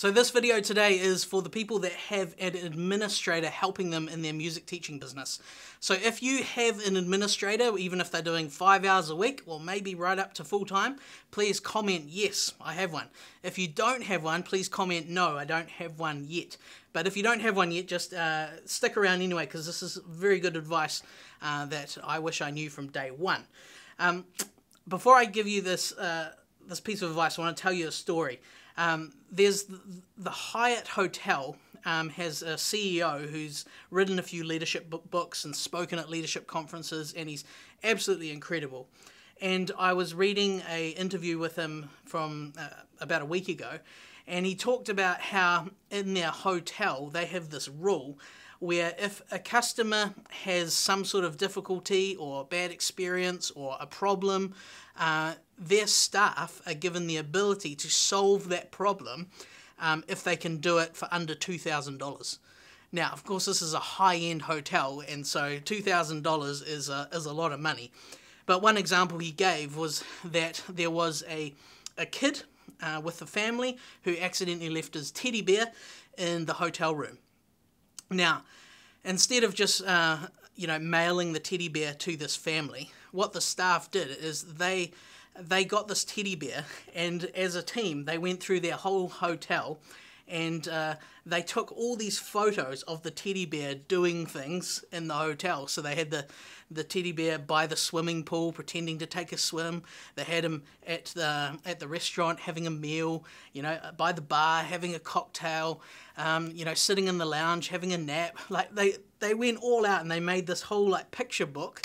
So this video today is for the people that have an administrator helping them in their music teaching business. So if you have an administrator, even if they're doing 5 hours a week or maybe right up to full time, please comment, yes, I have one. If you don't have one, please comment, no, I don't have one yet. But if you don't have one yet, just stick around anyway, because this is very good advice that I wish I knew from day one. Before I give you this piece of advice, I want to tell you a story. There's the Hyatt Hotel has a CEO who's written a few leadership books and spoken at leadership conferences, and he's absolutely incredible. And I was reading an interview with him from about a week ago, and he talked about how in their hotel they have this rule where if a customer has some sort of difficulty or bad experience or a problem, their staff are given the ability to solve that problem if they can do it for under $2,000. Now, of course, this is a high-end hotel, and so $2,000 is a lot of money. But one example he gave was that there was a kid with the family who accidentally left his teddy bear in the hotel room. Now, instead of just mailing the teddy bear to this family, what the staff did is they got this teddy bear, and as a team they went through their whole hotel and they took all these photos of the teddy bear doing things in the hotel. So they had the teddy bear by the swimming pool pretending to take a swim. They had him at the restaurant having a meal, by the bar having a cocktail, sitting in the lounge having a nap. Like they went all out and they made this whole picture book,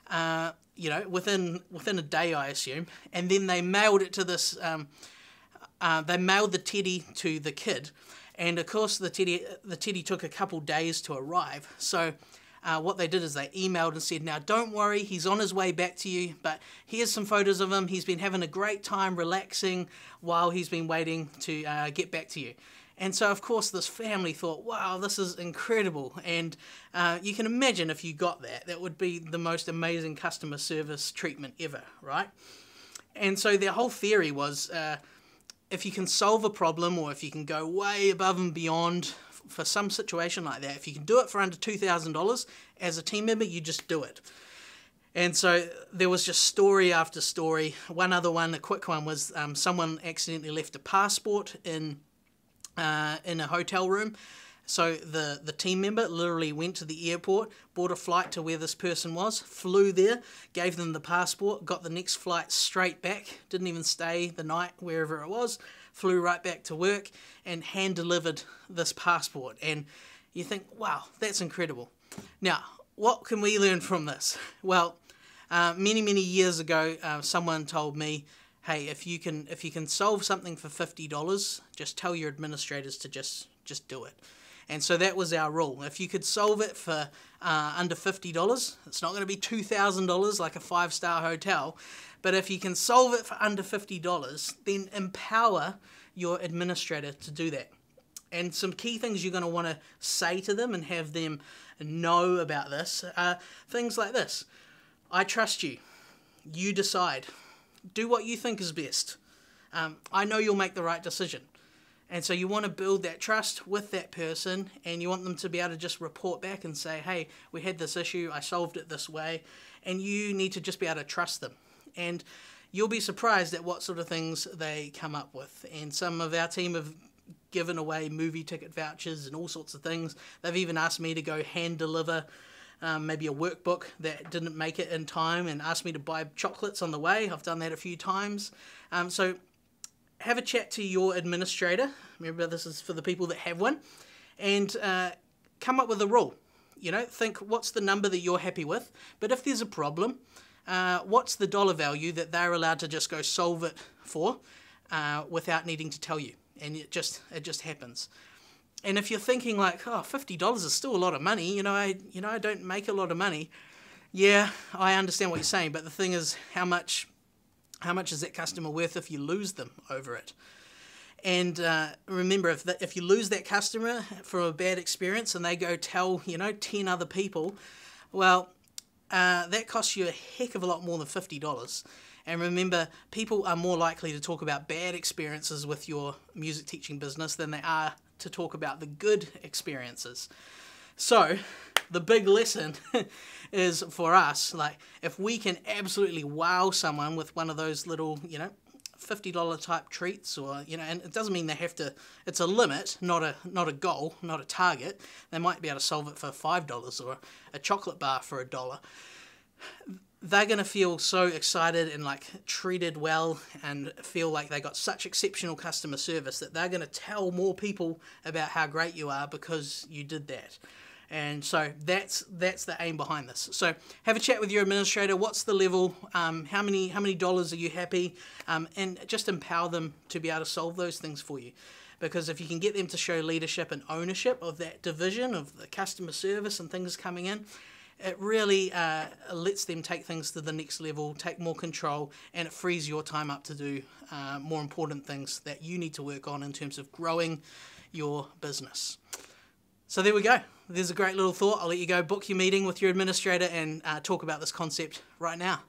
within a day, I assume, and then they mailed it to this. They mailed the teddy to the kid, and of course the teddy took a couple days to arrive. So what they did is they emailed and said, now don't worry, he's on his way back to you, but here's some photos of him. He's been having a great time relaxing while he's been waiting to get back to you. And so, of course, this family thought, wow, this is incredible. And you can imagine if you got that would be the most amazing customer service treatment ever, right? And so their whole theory was, if you can solve a problem or if you can go way above and beyond for some situation like that, if you can do it for under $2,000 as a team member, you just do it. And so there was just story after story. One other one, a quick one, was someone accidentally left a passport in a hotel room. So the team member literally went to the airport, bought a flight to where this person was, flew there, gave them the passport, got the next flight straight back, didn't even stay the night wherever it was, flew right back to work and hand-delivered this passport. And you think, wow, that's incredible. Now, what can we learn from this? Well, many years ago, someone told me, hey, if you can solve something for $50, just tell your administrators to just do it. And so that was our rule. If you could solve it for under $50, it's not going to be $2,000 like a 5-star hotel, but if you can solve it for under $50, then empower your administrator to do that. And some key things you're going to want to say to them and have them know about this are things like this. I trust you. You decide. Do what you think is best. I know you'll make the right decision. And so you want to build that trust with that person, and you want them to be able to just report back and say, hey, we had this issue, I solved it this way, and you need to just be able to trust them. And you'll be surprised at what sort of things they come up with. And some of our team have given away movie ticket vouchers and all sorts of things. They've even asked me to go hand deliver maybe a workbook that didn't make it in time and asked me to buy chocolates on the way. I've done that a few times. So have a chat to your administrator. Remember, this is for the people that have one. And come up with a rule. Think what's the number that you're happy with. But if there's a problem, what's the dollar value that they're allowed to just go solve it for without needing to tell you? And it just happens. And if you're thinking like, oh, $50 is still a lot of money, I don't make a lot of money. Yeah, I understand what you're saying, but the thing is, how much is that customer worth if you lose them over it? And remember, if you lose that customer for a bad experience and they go tell 10 other people, well, that costs you a heck of a lot more than $50. And remember, people are more likely to talk about bad experiences with your music teaching business than they are to talk about the good experiences. So the big lesson is for us, like, if we can absolutely wow someone with one of those little, $50 type treats, or, and it doesn't mean they have to, it's a limit, not a goal, not a target. They might be able to solve it for $5 or a chocolate bar for $1. They're going to feel so excited and like treated well and feel like they got such exceptional customer service that they're going to tell more people about how great you are because you did that. And so that's the aim behind this. So have a chat with your administrator. What's the level? How many dollars are you happy? And just empower them to be able to solve those things for you. Because if you can get them to show leadership and ownership of that division of the customer service and things coming in, it really lets them take things to the next level, take more control, and it frees your time up to do more important things that you need to work on in terms of growing your business. So there we go. There's a great little thought. I'll let you go book your meeting with your administrator and talk about this concept right now.